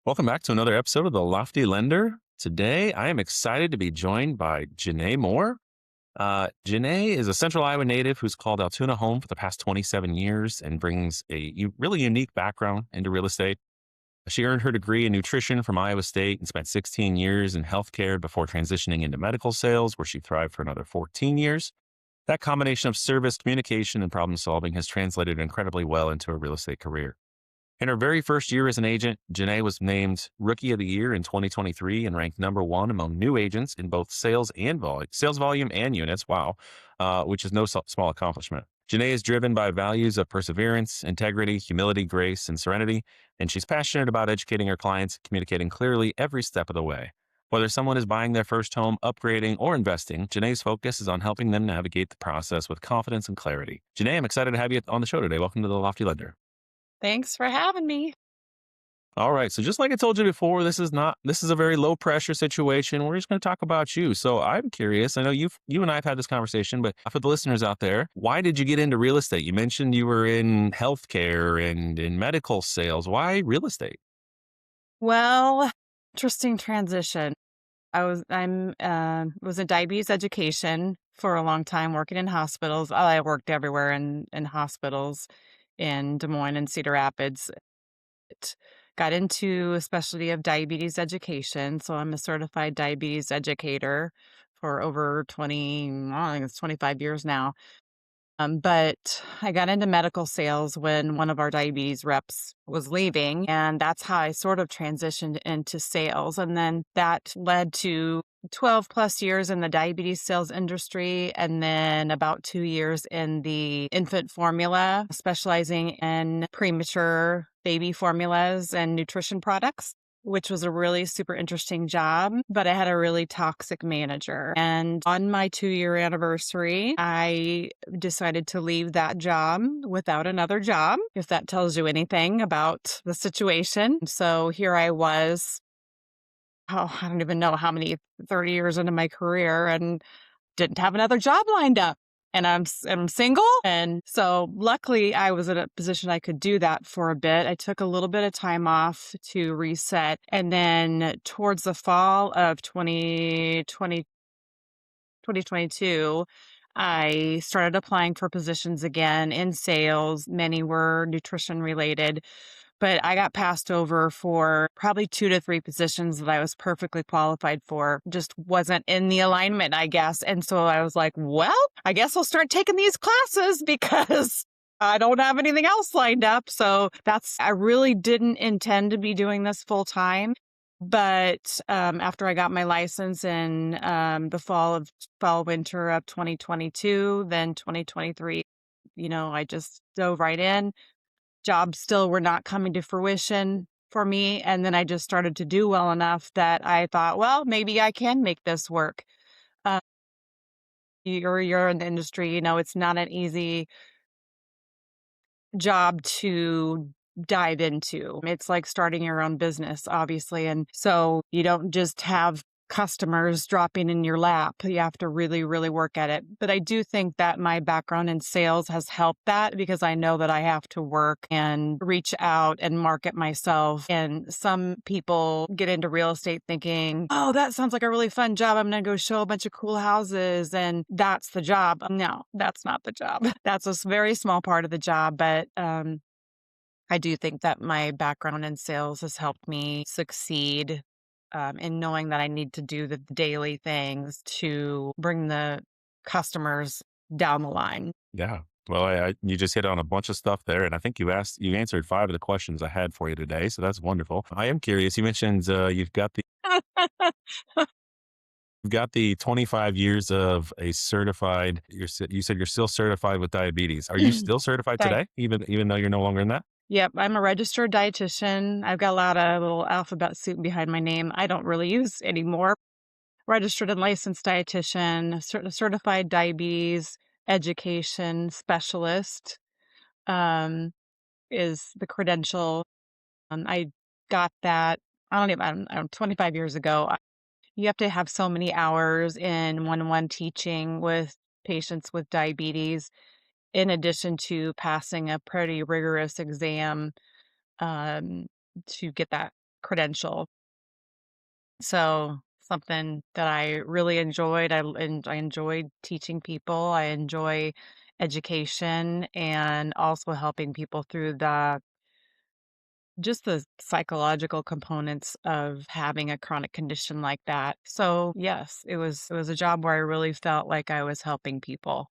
Welcome back to another episode of The Lofty Lender. Today, I am excited to be joined by Janee Moore. Janee is a Central Iowa native who's called Altoona home for the past 27 years and brings a really unique background into real estate. She earned her degree in nutrition from Iowa State and spent 16 years in healthcare before transitioning into medical sales, where she thrived for another 14 years. That combination of service, communication, and problem solving has translated incredibly well into a real estate career. In her very first year as an agent, Janee was named Rookie of the Year in 2023 and ranked number one among new agents in both sales volume and units. Wow, which is no small accomplishment. Janee is driven by values of perseverance, integrity, humility, grace, and serenity, and she's passionate about educating her clients, communicating clearly every step of the way. Whether someone is buying their first home, upgrading, or investing, Janee's focus is on helping them navigate the process with confidence and clarity. Janee, I'm excited to have you on the show today. Welcome to the Lofty Lender. Thanks for having me. All right. So just like I told you before, this is a very low pressure situation. We're just going to talk about you. So I'm curious. I know you and I have had this conversation, but for the listeners out there, why did you get into real estate? You mentioned you were in healthcare and in medical sales. Why real estate? Well, interesting transition. Was in diabetes education for a long time, working in hospitals. I worked everywhere in hospitals in Des Moines and Cedar Rapids. Got into a specialty of diabetes education, so I'm a certified diabetes educator for over 20, I think it's 25 years now. But I got into medical sales when one of our diabetes reps was leaving, and that's how I sort of transitioned into sales. And then that led to 12 plus years in the diabetes sales industry, and then about 2 years in the infant formula, specializing in premature baby formulas and nutrition products, which was a really super interesting job, but I had a really toxic manager. And on my 2-year anniversary, I decided to leave that job without another job, if that tells you anything about the situation. So here I was, I don't even know how many, 30 years into my career, and didn't have another job lined up. And I'm single. And so luckily I was in a position I could do that for a bit. I took a little bit of time off to reset. And then towards the fall of 2022, I started applying for positions again in sales. Many were nutrition related, but I got passed over for probably 2 to 3 positions that I was perfectly qualified for. Just wasn't in the alignment, I guess. And so I was like, well, I guess I'll start taking these classes because I don't have anything else lined up. So I really didn't intend to be doing this full time. But after I got my license in the winter of 2022, then 2023, I just dove right in. Jobs still were not coming to fruition for me. And then I just started to do well enough that I thought, well, maybe I can make this work. Uh, you're in the industry, it's not an easy job to dive into. It's like starting your own business, obviously. And so you don't just have customers dropping in your lap. You have to really, really work at it. But I do think that my background in sales has helped that, because I know that I have to work and reach out and market myself. And some people get into real estate thinking, oh, that sounds like a really fun job. I'm going to go show a bunch of cool houses, and that's the job. No, that's not the job. That's a very small part of the job. But I do think that my background in sales has helped me succeed in knowing that I need to do the daily things to bring the customers down the line. Yeah. Well, you just hit on a bunch of stuff there, and I think you answered 5 of the questions I had for you today. So that's wonderful. I am curious. You mentioned you've got the 25 years of a certified. You said you're still certified with diabetes. Are you still certified Right. today, even though you're no longer in that? Yep, I'm a registered dietitian. I've got a lot of little alphabet soup behind my name I don't really use anymore. Registered and licensed dietitian, certified diabetes education specialist um, is the credential. I got that, I don't know, 25 years ago. You have to have so many hours in one-on-one teaching with patients with diabetes, in addition to passing a pretty rigorous exam um, to get that credential. So something that I really enjoyed. I enjoyed teaching people. I enjoy education and also helping people through the psychological components of having a chronic condition like that. So yes, it was a job where I really felt like I was helping people.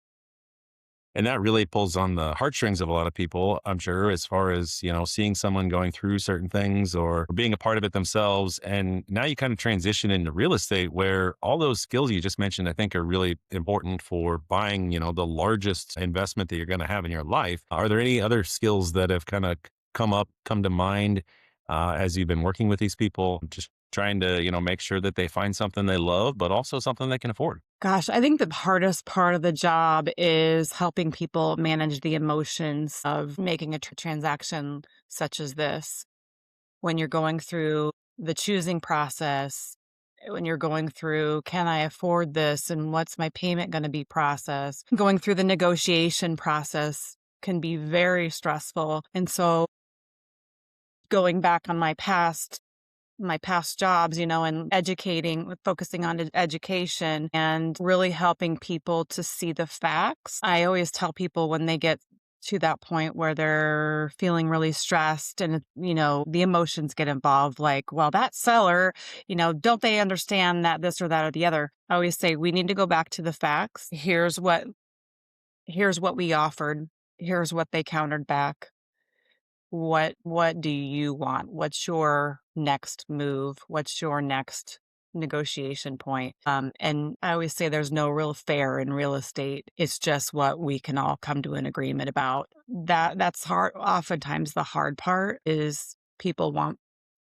And that really pulls on the heartstrings of a lot of people, I'm sure, as far as, seeing someone going through certain things or being a part of it themselves. And now you kind of transition into real estate where all those skills you just mentioned, I think are really important for buying, the largest investment that you're going to have in your life. Are there any other skills that have kind of come to mind as you've been working with these people, just trying to, make sure that they find something they love, but also something they can afford? Gosh, I think the hardest part of the job is helping people manage the emotions of making a transaction such as this. When you're going through the choosing process, when you're going through, can I afford this and what's my payment going to be process? Going through the negotiation process can be very stressful. And so going back on my past jobs, and educating, focusing on education and really helping people to see the facts. I always tell people when they get to that point where they're feeling really stressed and, the emotions get involved, like, well, that seller, don't they understand that this or that or the other? I always say we need to go back to the facts. Here's what we offered. Here's what they countered back. What do you want? What's your next move? What's your next negotiation point? And I always say there's no real fair in real estate. It's just what we can all come to an agreement about. That's hard. Oftentimes the hard part is people want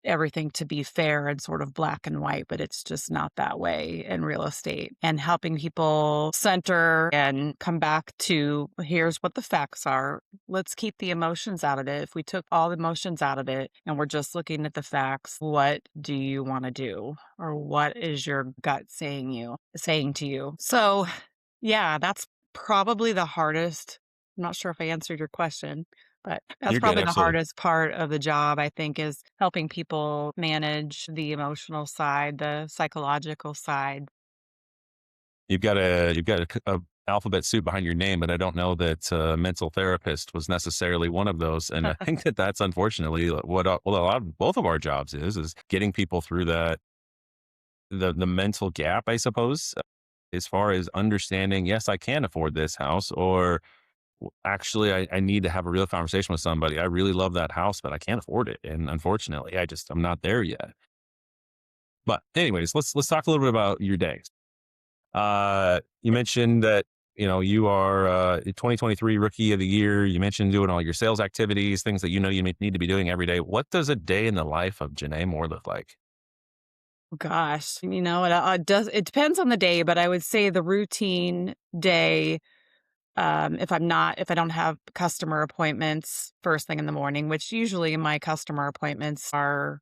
everything to be fair and sort of black and white, but it's just not that way in real estate. And helping people center and come back to here's what the facts are. Let's keep the emotions out of it. If we took all the emotions out of it and we're just looking at the facts, what do you want to do? Or what is your gut saying to you? So yeah, that's probably the hardest. I'm not sure if I answered your question, but that's You're good. probably the Absolutely. hardest part of the job, I think, is helping people manage the emotional side, the psychological side. You've got a alphabet soup behind your name, but I don't know that mental therapist was necessarily one of those. And I think that that's unfortunately what a lot of both of our jobs is getting people through the mental gap, I suppose, as far as understanding. Yes, I can afford this house, or actually, I need to have a real conversation with somebody. I really love that house, but I can't afford it, and unfortunately, I'm not there yet. But anyways, let's talk a little bit about your day. You mentioned that, you are a 2023 Rookie of the Year. You mentioned doing all your sales activities, things that you need to be doing every day. What does a day in the life of Janee Moore look like? Gosh, it depends on the day, but I would say the routine day. If I don't have customer appointments first thing in the morning, which usually my customer appointments are,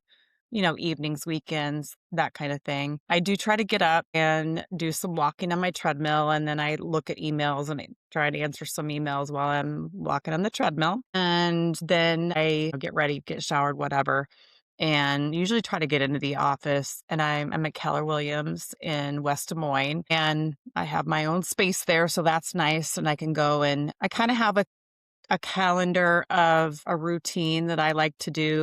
evenings, weekends, that kind of thing. I do try to get up and do some walking on my treadmill, and then I look at emails and I try to answer some emails while I'm walking on the treadmill. And then I get ready, get showered, whatever, and usually try to get into the office. And I'm at Keller Williams in West Des Moines, and I have my own space there. So that's nice. And I can go and I kind of have a calendar of a routine that I like to do.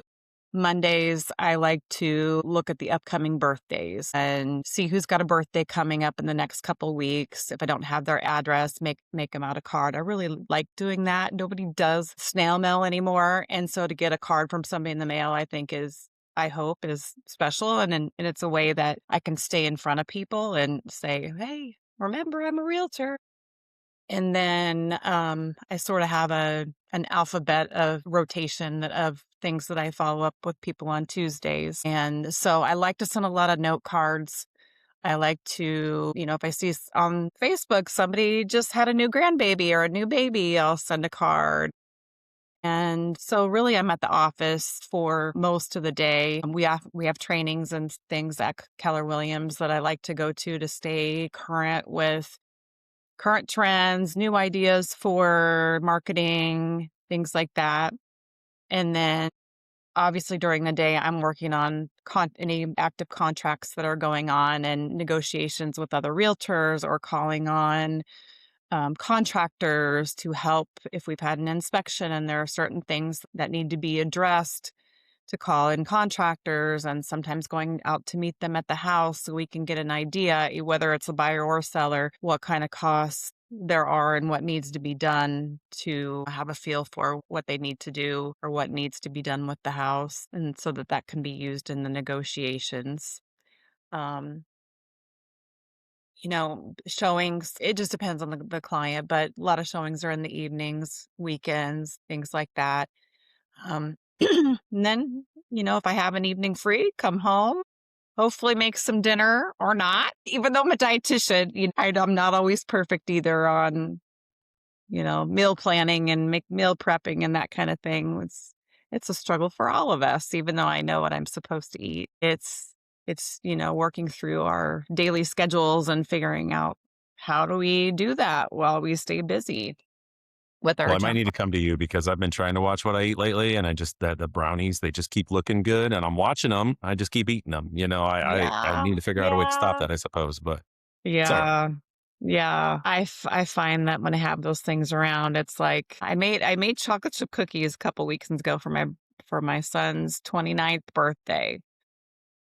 Mondays, I like to look at the upcoming birthdays and see who's got a birthday coming up in the next couple weeks. If I don't have their address, make them out a card. I really like doing that. Nobody does snail mail anymore, and so to get a card from somebody in the mail, I hope is special, and it's a way that I can stay in front of people and say, "Hey, remember I'm a realtor." And then, I sort of have an alphabet of rotation of things that I follow up with people on Tuesdays. And so I like to send a lot of note cards. I like to, if I see on Facebook somebody just had a new grandbaby or a new baby, I'll send a card. And so really I'm at the office for most of the day. We have trainings and things at Keller Williams that I like to go to stay current with current trends, new ideas for marketing, things like that. And then obviously during the day, I'm working on any active contracts that are going on and negotiations with other realtors or calling on contractors to help if we've had an inspection and there are certain things that need to be addressed to call in contractors and sometimes going out to meet them at the house so we can get an idea, whether it's a buyer or seller, what kind of costs there are and what needs to be done to have a feel for what they need to do or what needs to be done with the house. And so that that can be used in the negotiations. Um, showings, it just depends on the client, but a lot of showings are in the evenings, weekends, things like that. And then, if I have an evening free, come home, hopefully make some dinner or not. Even though I'm a dietitian, I'm not always perfect either on, meal planning and make meal prepping and that kind of thing. It's a struggle for all of us, even though I know what I'm supposed to eat. It's working through our daily schedules and figuring out how do we do that while we stay busy with Well, our I might job. need to come to you because I've been trying to watch what I eat lately, and I just the brownies, they just keep looking good, and I'm watching them. I just keep eating them. I Yeah. need to figure out a way to stop Yeah. that, I suppose, but it's all right. Yeah. Yeah. I find that when I have those things around, it's like I made chocolate chip cookies a couple weeks ago for my son's 29th birthday.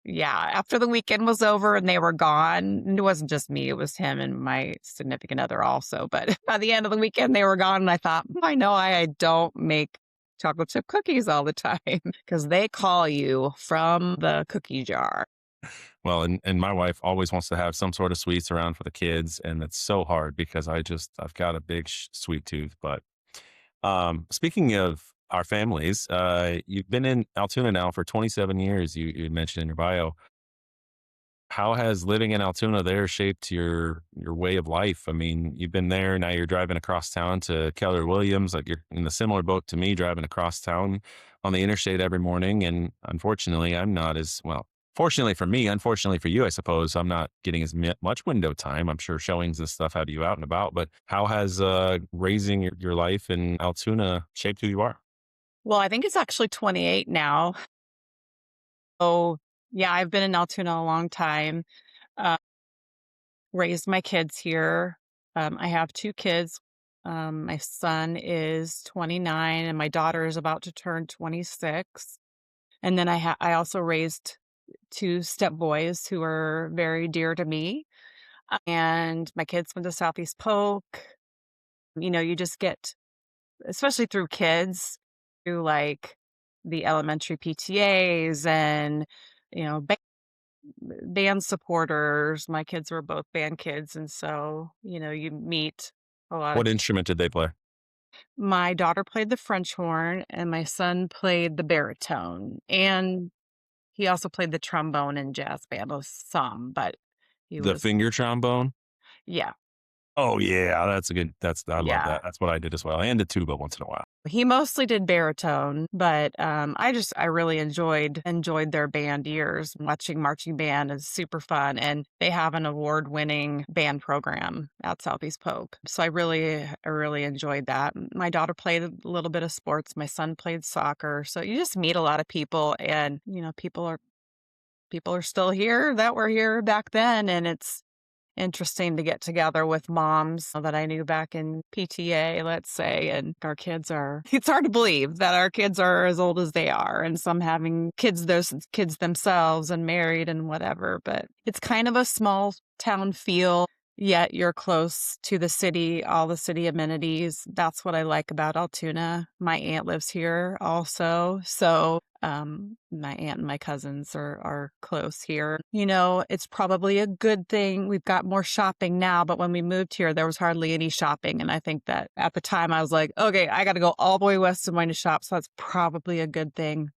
Yeah, after the weekend was over and they were gone, and it wasn't just me, it was him and my significant other also, but by the end of the weekend, they were gone, and I thought, I know I don't make chocolate chip cookies all the time because they call you from the cookie jar. Well, and my wife always wants to have some sort of sweets around for the kids, and it's so hard because I've got a big sweet tooth. But speaking of our families, you've been in Altoona now for 27 years. You mentioned in your bio. How has living in Altoona there shaped your way of life? I mean, you've been there, now you're driving across town to Keller Williams, like, you're in a similar boat to me, driving across town on the interstate every morning, and unfortunately, I'm not as well, fortunately for me, unfortunately for you, I suppose, I'm not getting as much window time. I'm sure showings and stuff have you out and about, but how has, raising your life in Altoona shaped who you are? Well, I think it's actually 28 now. So, yeah, I've been in Altoona a long time, uh, raised my kids here. I have 2 kids. My son is 29 and my daughter is about to turn 26. And then I also raised 2 step boys who are very dear to me. And my kids went to Southeast Polk. You just get, especially through kids, through like the elementary PTAs and, you know, band supporters. My kids were both band kids. And so, you meet a lot of What instrument did they play? my daughter played the French horn and my son played the baritone. And he also played the trombone in jazz band, some, but he The was, finger trombone? yeah, Oh, yeah, I love yeah. that. That's what I did as well, and the tuba once in a while. He mostly did baritone, but I really enjoyed their band years. Watching marching band is super fun, and they have an award-winning band program at Southeast Polk. So I really enjoyed that. My daughter played a little bit of sports. My son played soccer. So you just meet a lot of people, and people are still here that were here back then, and it's interesting to get together with moms that I knew back in PTA, let's say, and our kids are it's hard to believe that our kids are as old as they are and some having kids, those kids themselves and married and whatever, but it's kind of a small town feel, yet you're close to the city, all the city amenities. That's what I like about Altoona. My aunt lives here also, so my aunt and my cousins are close here. It's probably a good thing. We've got more shopping now, but when we moved here, there was hardly any shopping. And I think that at the time I was like, okay, I got to go all the way west of mine to shop. So that's probably a good thing.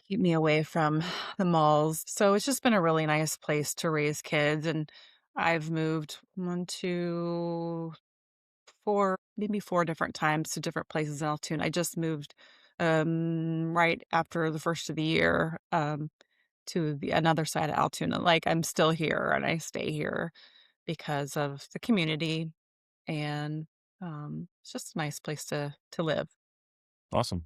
Keep me away from the malls. So it's just been a really nice place to raise kids. And I've moved 4, maybe 4 different times to different places in Altoona. I just moved, right after the first of the year, to the another side of Altoona. Like, I'm still here and I stay here because of the community and, it's just a nice place to live. Awesome.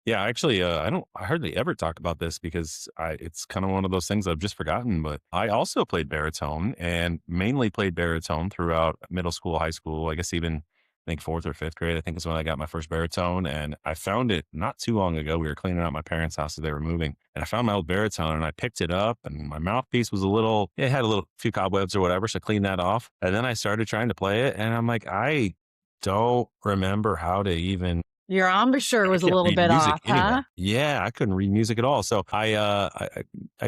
Yeah, actually, I hardly ever talk about this because it's kind of one of those things I've just forgotten. But I also played baritone and mainly played baritone throughout middle school, high school. I guess even I think fourth or fifth grade, I think is when I got my first baritone. And I found it not too long ago. We were cleaning out my parents' house as they were moving, and I found my old baritone and I picked it up, and my mouthpiece was a little, it had a little few cobwebs or whatever. So I cleaned that off, and then I started trying to play it, and I'm like, I don't remember how to even Your embouchure I was a can't little read bit music off, huh? anyway. Yeah, I couldn't read music at all. So I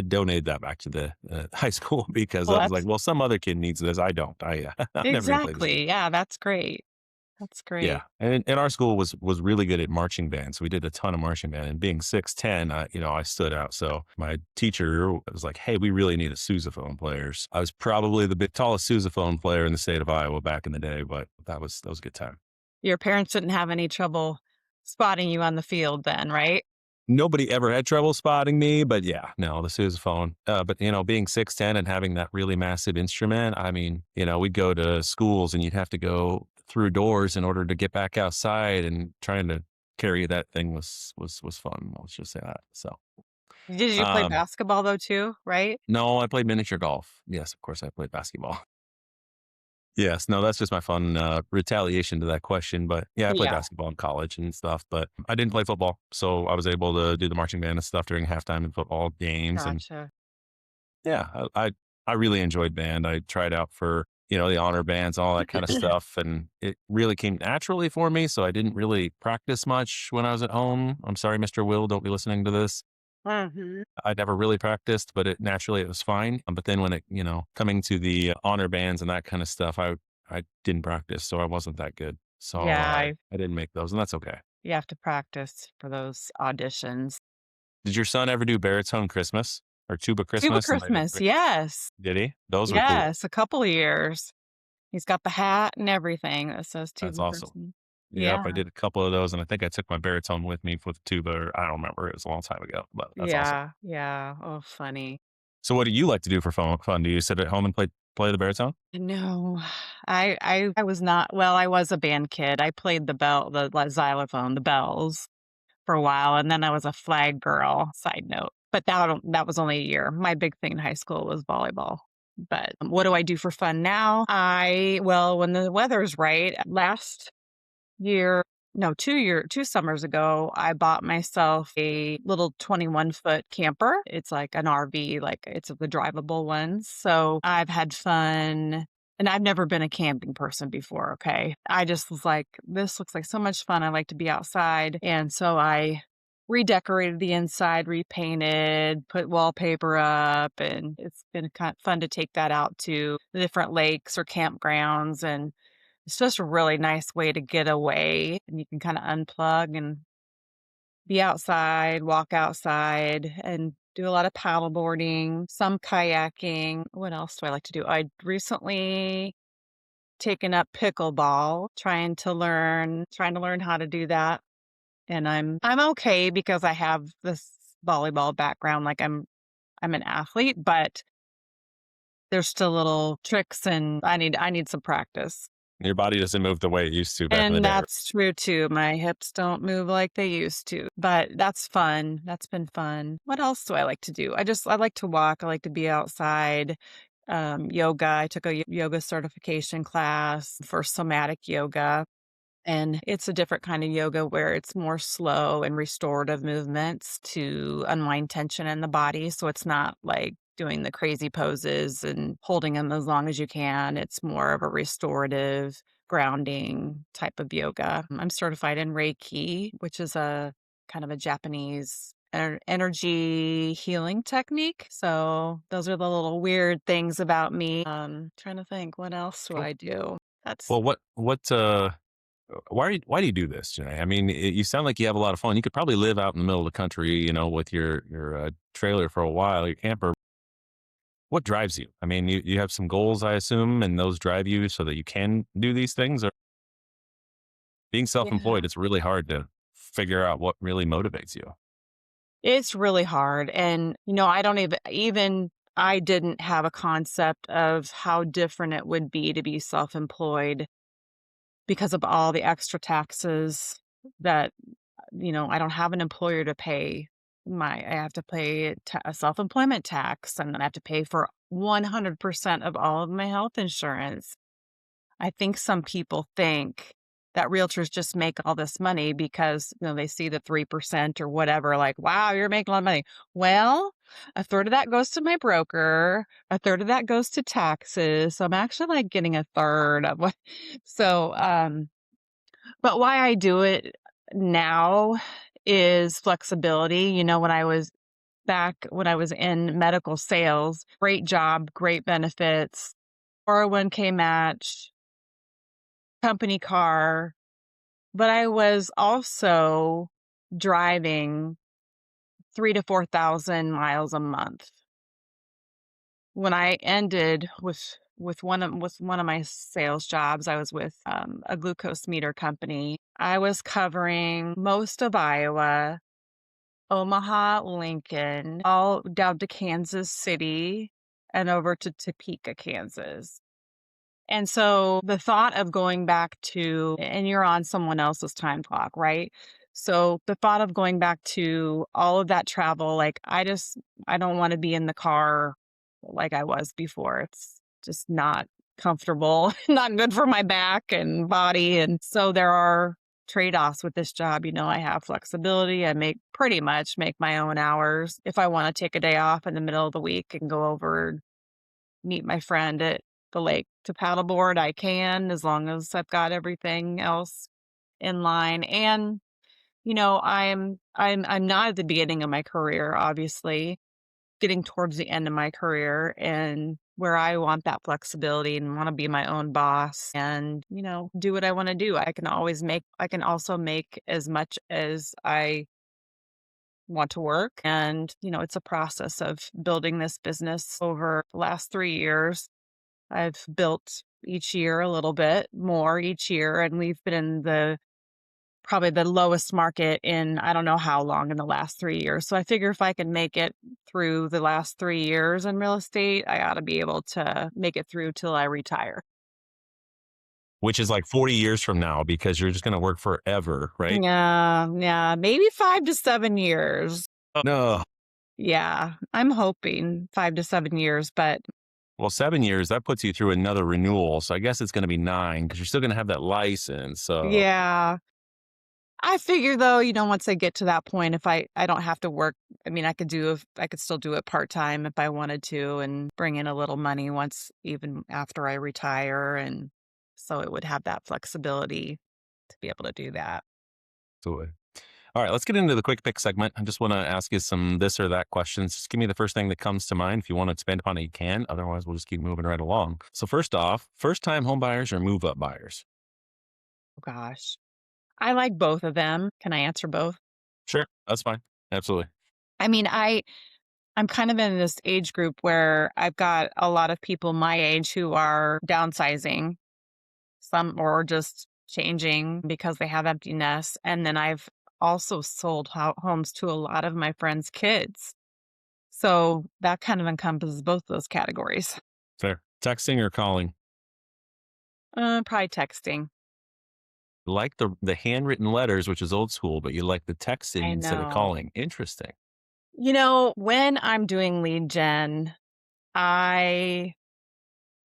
donated that back to the, high school because Well, I was like, that's "Well, some other kid needs this. I don't. I'm never gonna play this game." exactly. Yeah, that's great. That's Yeah, great. and our school was really good at marching band, so we did a ton of marching band, and being 6'10", I stood out. So my teacher was like, "Hey, we really need a sousaphone player." I was probably the big tallest sousaphone player in the state of Iowa back in the day, but that was a good time. Your parents didn't have any trouble spotting you on the field then, right? Nobody ever had trouble spotting me, but yeah, no, the sousaphone. But being 6'10" and having that really massive instrument, I mean, we'd go to schools and you'd have to go through doors in order to get back outside, and trying to carry that thing was fun. Let's just say that. So, Did you play um, basketball though too, right? no, I played miniature golf. Yes, of course, I played basketball. Yes, no, that's just my fun retaliation to that question. But yeah, I played Yeah, basketball in college and stuff, but I didn't play football, so I was able to do the marching band and stuff during halftime and football games. And gotcha. yeah, I really enjoyed band. I tried out for, the honor bands, all that kind of stuff, and it really came naturally for me, so I didn't really practice much when I was at home. I'm sorry, Mr. Will, don't be listening to this. Mhm. I never really practiced, but it was fine. But then when coming to the honor bands and that kind of stuff, I didn't practice, so I wasn't that good. So Yeah, I didn't make those, and that's okay. you have to practice for those auditions. Did your son ever do baritone Christmas or tuba Tuba Christmas? Christmas, yes. Did he? Those were cool. Yes, a couple of years. He's got the hat and everything that says That's Tuba awesome. Christmas. Yep, Yeah, I did a couple of those, and I think I took my baritone with me for the tuba, or I don't remember. It was a long time ago, but that's awesome. yeah, yeah. Oh, funny. So what do you like to do for fun? Do you sit at home and play the baritone? No, I was not well, I was a band kid. I played the xylophone, the bells for a while, and then I was a flag girl, side note. But that was only a year. My big thing in high school was volleyball. But what do I do for fun now? When the weather's right, last year no, 2 summers ago, I bought myself a little 21-foot camper. It's like an RV, like, it's the drivable ones, so I've had fun, and I've never been a camping person before, okay? I just was like, "This looks like so much fun, I like to be outside," and so I redecorated the inside, repainted, put wallpaper up, and it's been kind of fun to take that out to the different lakes or campgrounds, and it's just a really nice way to get away, and you can kinda unplug and be outside, walk outside, and do a lot of paddleboarding, some kayaking. What else do I like to do? I'd recently taken up pickleball, trying to learn how to do that, and I'm okay because I have this volleyball background, like, I'm an athlete, but there's still little tricks, and I need some practice. Your body doesn't move the way it used to back in the And day. that's true too. My hips don't move like they used to, but that's fun. That's been fun. What else do I like to do? I like to walk. I like to be outside. Yoga. I took a yoga certification class for somatic yoga. And it's a different kind of yoga where it's more slow and restorative movements to unwind tension in the body. So it's not like doing the crazy poses and holding them as long as you can. It's more of a restorative, grounding type of yoga. I'm certified in Reiki, which is a kind of a Japanese energy healing technique. So those are the little weird things about me. Trying to think, what else do Well, I do? That's well, why do you do this, Janae? I mean, you sound like you have a lot of fun. You could probably live out in the middle of the country, with your trailer for a while, your camper. What drives you? I mean, you have some goals, I assume, and those drive you so that you can do these things. Or being yeah. self-employed, it's really hard to figure out what really motivates you. It's really hard, and, I don't even I didn't have a concept of how different it would be to be self-employed because of all the extra taxes that I don't have an employer to pay I have to pay a self-employment tax, and then I have to pay for 100% of all of my health insurance. I think some people think that realtors just make all this money because, they see the 3% or whatever, like, wow, you're making a lot of money. Well, a third of that goes to my broker, a third of that goes to taxes. So I'm actually like getting a third of what. So, but why I do it now is flexibility. When I was in medical sales, great job, great benefits, 401k match, company car, but I was also driving 3 to 4,000 miles a month. When I ended with one of my sales jobs, I was with a glucose meter company. I was covering most of Iowa, Omaha, Lincoln, all down to Kansas City and over to Topeka, Kansas. And so the thought of going back to and you're on someone else's time clock, right? So the thought of going back to all of that travel, like I don't want to be in the car like I was before. It's just not comfortable, not good for my back and body. And so there are trade-offs with this job. I have flexibility. I pretty much make my own hours. If I want to take a day off in the middle of the week and go over meet my friend at the lake to paddleboard, I can, as long as I've got everything else in line. And, I'm not at the beginning of my career, obviously, getting towards the end of my career and where I want that flexibility and want to be my own boss and, do what I want to do. I can also make as much as I want to work. And, it's a process of building this business over the last 3 years. I've built each year a little bit more each year, and we've been in the probably the lowest market in I don't know how long in the last 3 years. So I figure if I can make it through the last 3 years in real estate, I ought to be able to make it through till I retire. Which is like 40 years from now because you're just going to work forever, right? Yeah, yeah, maybe 5 to 7 years. Oh, no. Yeah, I'm hoping 5 to 7 years, but Well, 7 years, that puts you through another renewal. So I guess it's going to be nine because you're still going to have that license. So, yeah. I figure though, once I get to that point, if I don't have to work, I mean, I could still do it part-time if I wanted to and bring in a little money once even after I retire. And so it would have that flexibility to be able to do that. so all right, let's get into the quick pick segment. I just want to ask you some this or that questions. Just give me the first thing that comes to mind. If you want to expand upon it, you can. Otherwise, we'll just keep moving right along. So, first off, first time home buyers or move up buyers? Oh gosh. I like both of them. Can I answer both? Sure, that's fine. Absolutely. I mean, I'm kind of in this age group where I've got a lot of people my age who are downsizing. Some or just changing because they have empty nests, and then I've also sold homes to a lot of my friends' kids. So that kind of encompasses both those categories. Fair. Texting or calling? Probably texting. Like the handwritten letters, which is old school, but you like the texting I instead of know. calling. Interesting. When I'm doing lead gen, I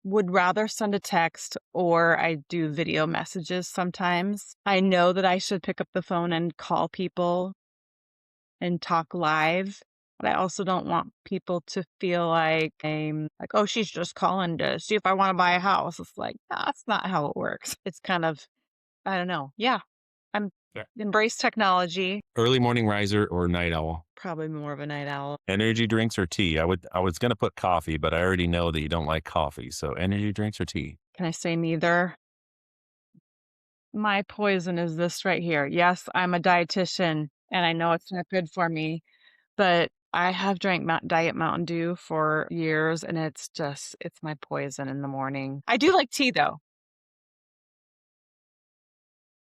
would rather send a text or I do video messages sometimes. I know that I should pick up the phone and call people and talk live. But I also don't want people to feel like I'm like, oh, she's just calling to see if I want to buy a house. It's like, that's not how it works. It's kind of, I don't know. Yeah, I'm Fair. embrace technology. Early morning riser or night owl? Probably more of a night owl. Energy drinks or tea? I was gonna put coffee, but I already know that you don't like coffee. So energy drinks or tea? Can I say neither? My poison is this right here. Yes, I'm a dietitian and I know it's not good for me, but I have drank Diet Mountain Dew for years, and it's my poison in the morning. I do like tea, though.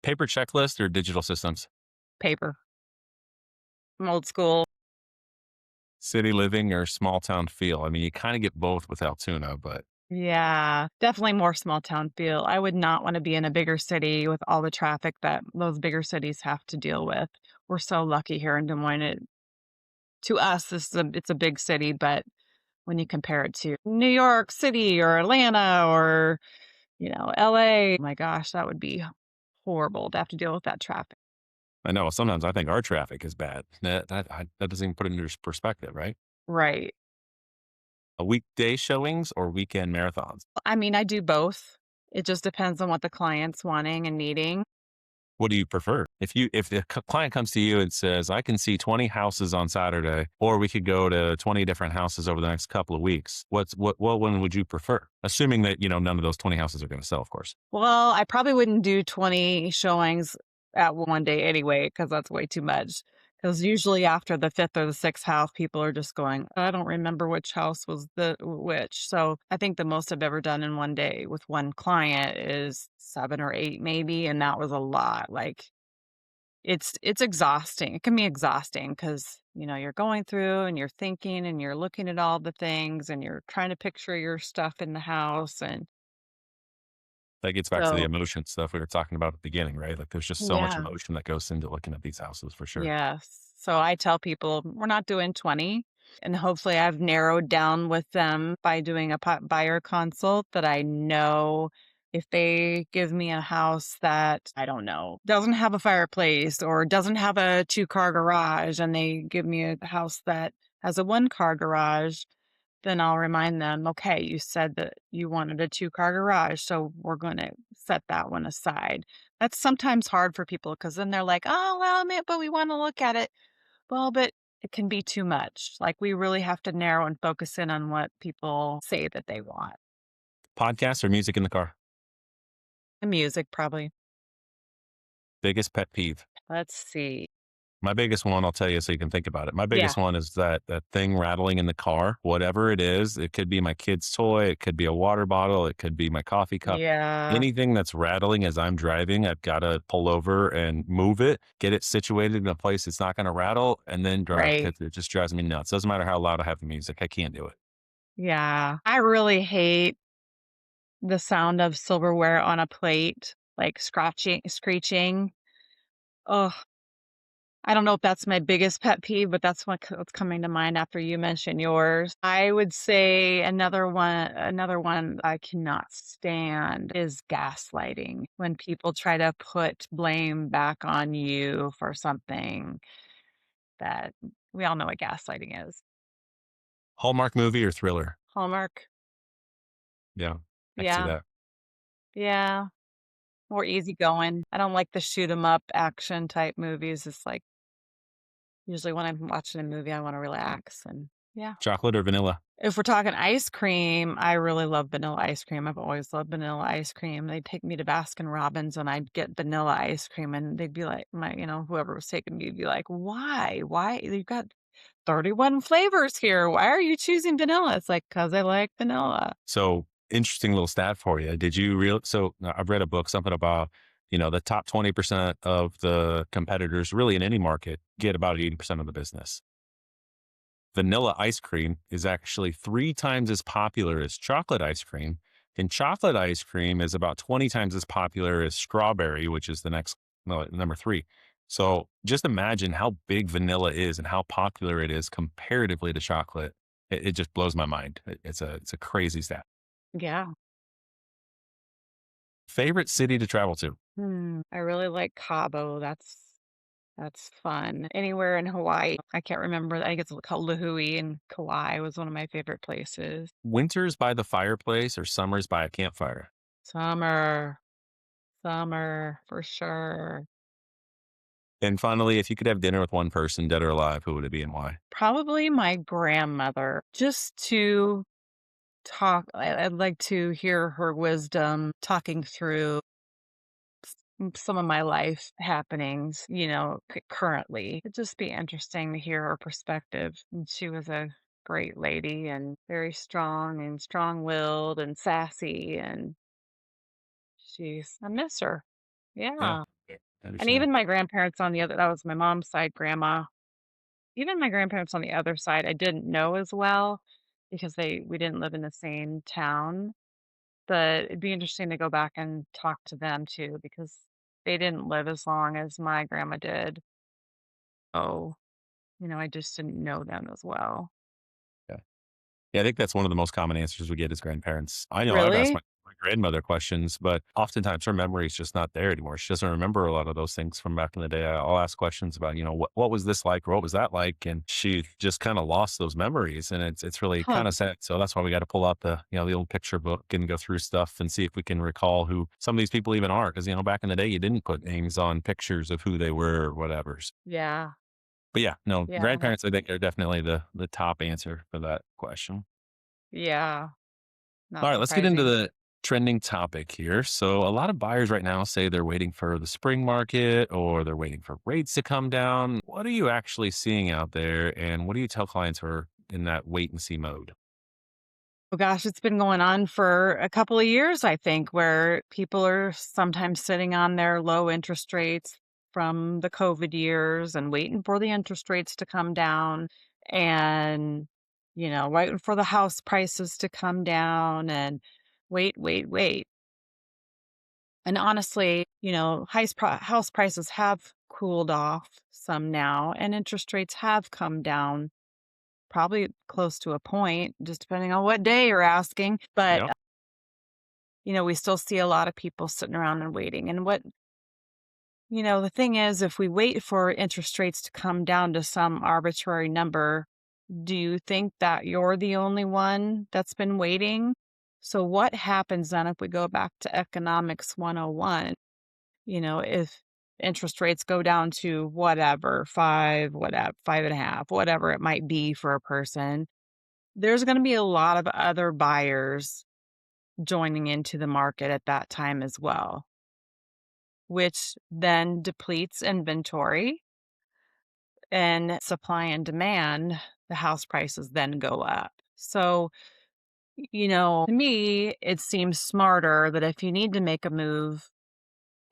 Paper checklist or digital systems? Paper. I'm old school. City living or small town feel? I mean, you kind of get both with Altoona, but Yeah, definitely more small town feel. I would not wanna be in a bigger city with all the traffic that those bigger cities have to deal with. We're so lucky here in Des Moines. To us, it's a big city, but when you compare it to New York City or Atlanta or, LA, my gosh, that would be horrible to have to deal with that traffic. I know sometimes I think our traffic is bad. That doesn't even put it into perspective, right? Right. A weekday showings or weekend marathons? I mean, I do both. It just depends on what the client's wanting and needing. What do you prefer? If the client comes to you and says, "I can see 20 houses on Saturday, or we could go to 20 different houses over the next couple of weeks," what one would you prefer? Assuming that, none of those 20 houses are gonna sell, of course. Well, I probably wouldn't do 20 showings at one day anyway, because that's way too much. Because usually after the 5th or the 6th house, people are just going, "I don't remember which house was the which." So, I think the most I've ever done in one day with one client is 7 or 8 maybe, and that was a lot. Like, it's exhausting. It can be exhausting because you're going through and you're thinking and you're looking at all the things and you're trying to picture your stuff in the house, and That gets back to the so emotion stuff we were talking about at the beginning, right? Like, there's just so much yeah. emotion that goes into looking at these houses for sure. Yes. So I tell people we're not doing 20. And hopefully I've narrowed down with them by doing a buyer consult that I know if they give me a house that, I don't know, doesn't have a fireplace or doesn't have a two-car garage, and they give me a house that has a one-car garage, then I'll remind them, okay, you said that you wanted a two-car garage, so we're going to set that one aside. That's sometimes hard for people because then they're like, oh, well, but we want to look at it. Well, but it can be too much. Like, we really have to narrow and focus in on what people say that they want. Podcasts or music in the car? The music, probably. Biggest pet peeve? Let's see. My biggest one, I'll tell you so you can think about it. My Yeah. biggest one is that thing rattling in the car, whatever it is. It could be my kid's toy, it could be a water bottle, it could be my coffee cup. Yeah. Anything that's rattling as I'm driving, I've gotta pull over and move it, get it situated in a place it's not gonna rattle, and then drive Right. because it just drives me nuts. Doesn't matter how loud I have the music, I can't do it. Yeah. I really hate the sound of silverware on a plate, like screeching. Oh, I don't know if that's my biggest pet peeve, but that's what's coming to mind after you mention yours. I would say another one I cannot stand is gaslighting. When people try to put blame back on you for something that we all know what gaslighting is. Hallmark movie or thriller? Hallmark. Yeah, I can see Yeah. that. Yeah. More easygoing. I don't like the shoot 'em up action type movies. It's like usually when I'm watching a movie, I want to relax, and yeah. Chocolate or vanilla? If we're talking ice cream, I really love vanilla ice cream. I've always loved vanilla ice cream. They'd take me to Baskin Robbins and I'd get vanilla ice cream and they'd be like, whoever was taking me would be like, why? Why? You've got 31 flavors here. Why are you choosing vanilla? It's like, because I like vanilla. So, interesting little stat for you. I've read a book, something about, the top 20% of the competitors really in any market get about 80% of the business. Vanilla ice cream is actually 3 times as popular as chocolate ice cream, and chocolate ice cream is about 20 times as popular as strawberry, which is the next no, number 3. So, just imagine how big vanilla is and how popular it is comparatively to chocolate. It just blows my mind. It's a crazy stat. Yeah. Favorite city to travel to? I really like Cabo. That's fun. Anywhere in Hawaii. I can't remember. I think it's called Lahui, and Kauai was one of my favorite places. Winters by the fireplace or summers by a campfire? Summer, summer for sure. And finally, if you could have dinner with one person, dead or alive, who would it be and why? Probably my grandmother, just to talk. I'd like to hear her wisdom talking through some of my life happenings, currently. It'd just be interesting to hear her perspective. And she was a great lady and very strong and strong-willed and sassy, and I miss her. Yeah, Yeah. I And understand. even my grandparents on the other that was my mom's side grandma. Even my grandparents on the other side, I didn't know as well. because we didn't live in the same town. But it'd be interesting to go back and talk to them too because they didn't live as long as my grandma did. Oh, I just didn't know them as well. Yeah. Yeah, I think that's one of the most common answers we get as grandparents. I know I've asked Really? my grandmother questions, but oftentimes her memory is just not there anymore. She doesn't remember a lot of those things from back in the day. I'll ask questions about, what was this like or what was that like? And she just kind of lost those memories. And it's really Huh. kind of sad. So that's why we got to pull out the old picture book and go through stuff and see if we can recall who some of these people even are. Cause, back in the day, you didn't put names on pictures of who they were or whatever. Yeah. But yeah, no, Yeah. grandparents, I think, are definitely the top answer for that question. Yeah. All Not right, let's get into surprising. the trending topic here. So, a lot of buyers right now say they're waiting for the spring market or they're waiting for rates to come down. What are you actually seeing out there? And what do you tell clients who are in that wait and see mode? Oh gosh, it's been going on for a couple of years, I think, where people are sometimes sitting on their low interest rates from the COVID years and waiting for the interest rates to come down and, waiting for the house prices to come down and wait, wait, wait. And honestly, house prices have cooled off some now and interest rates have come down probably close to a point, just depending on what day you're asking. But Yeah. we still see a lot of people sitting around and waiting. And the thing is, if we wait for interest rates to come down to some arbitrary number, do you think that you're the only one that's been waiting? So, what happens then if we go back to economics 101? If interest rates go down to whatever, whatever, five and a half, whatever it might be for a person, there's going to be a lot of other buyers joining into the market at that time as well, which then depletes inventory and supply and demand, the house prices then go up. So, to me, it seems smarter that if you need to make a move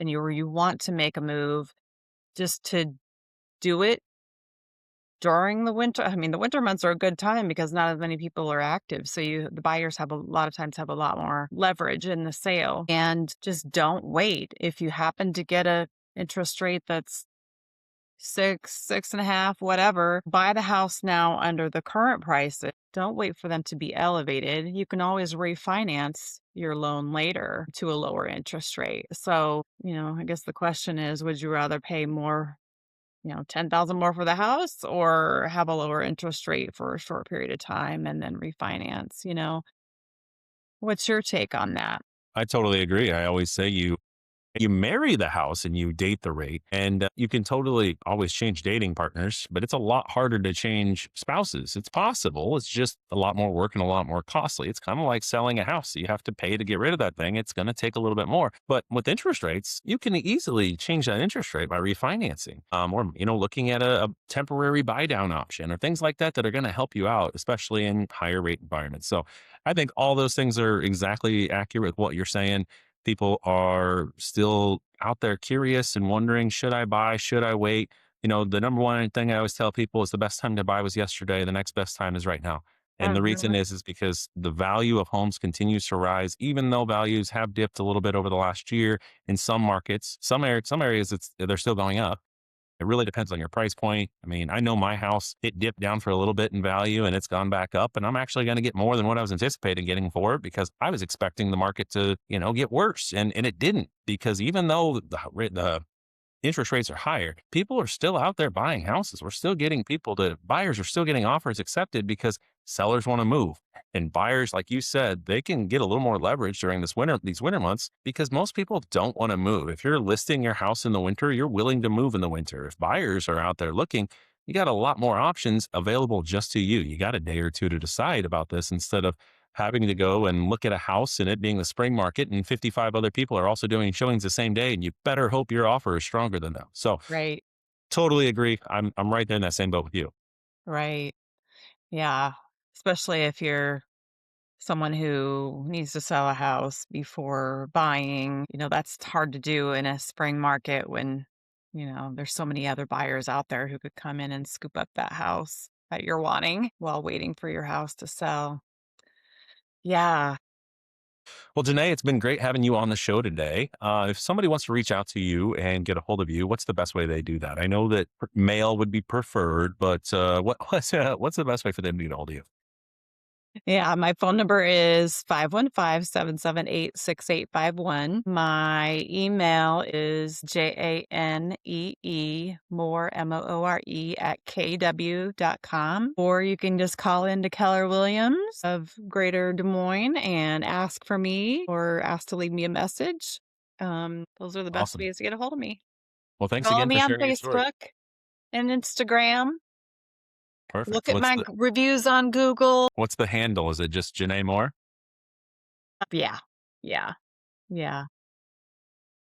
and you want to make a move, just to do it during the winter. I mean, the winter months are a good time because not as many people are active. So the buyers have a lot of times have a lot more leverage in the sale. And just don't wait. If you happen to get a interest rate that's 6.5, whatever, buy the house now under the current price. Don't wait for them to be elevated. You can always refinance your loan later to a lower interest rate. So, I guess the question is, would you rather pay more, 10,000 more for the house or have a lower interest rate for a short period of time and then refinance, What's your take on that? I totally agree. I always say you marry the house and you date the rate. And you can totally always change dating partners, but it's a lot harder to change spouses. It's possible. It's just a lot more work and a lot more costly. It's kind of like selling a house. You have to pay to get rid of that thing. It's going to take a little bit more. But with interest rates, you can easily change that interest rate by refinancing, or looking at a temporary buy down option or things like that that are going to help you out, especially in higher rate environments. So I think all those things are exactly accurate with what you're saying. People are still out there curious and wondering, should I buy? Should I wait? The number one thing I always tell people is the best time to buy was yesterday. The next best time is right now. And the reason Mhm. is because the value of homes continues to rise, even though values have dipped a little bit over the last year in some markets. Some areas they're still going up. It really depends on your price point. I mean, I know my house, it dipped down for a little bit in value and it's gone back up. And I'm actually going to get more than what I was anticipating getting for it because I was expecting the market to, get worse. And it didn't because even though the interest rates are higher, people are still out there buying houses. We're still getting buyers are still getting offers accepted because sellers want to move. And buyers, like you said, they can get a little more leverage during these winter months because most people don't want to move. If you're listing your house in the winter, you're willing to move in the winter. If buyers are out there looking, you got a lot more options available just to you. You got a day or two to decide about this instead of having to go and look at a house and it being the spring market and 55 other people are also doing showings the same day and you better hope your offer is stronger than them. So Right. totally agree. I'm right there in that same boat with you. Right. Yeah. Especially if you're someone who needs to sell a house before buying, that's hard to do in a spring market when, there's so many other buyers out there who could come in and scoop up that house. that you're wanting while waiting for your house to sell. Yeah. Well, Janae, it's been great having you on the show today. If somebody wants to reach out to you and get a hold of you, what's the best way they do that? I know that mail would be preferred, but what's the best way for them to get a hold of you? Yeah, my phone number is 515-778-6851. My email is Janee Moore, Moore @kw.com. Or you can just call into Keller Williams of Greater Des Moines and ask for me or ask to leave me a message. Those are the best Awesome. ways to get a hold of me. Well, thanks Follow again me for on sharing your story. Facebook and Instagram. Perfect. Look at my reviews on Google. What's the handle? Is it just Janae Moore? Yeah. Yeah. Yeah.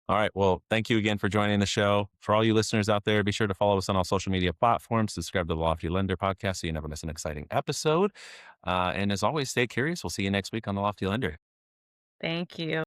All right. Well, thank you again for joining the show. For all you listeners out there, be sure to follow us on all social media platforms. Subscribe to the Lofty Lender podcast so you never miss an exciting episode. And as always, stay curious. We'll see you next week on the Lofty Lender. Thank you.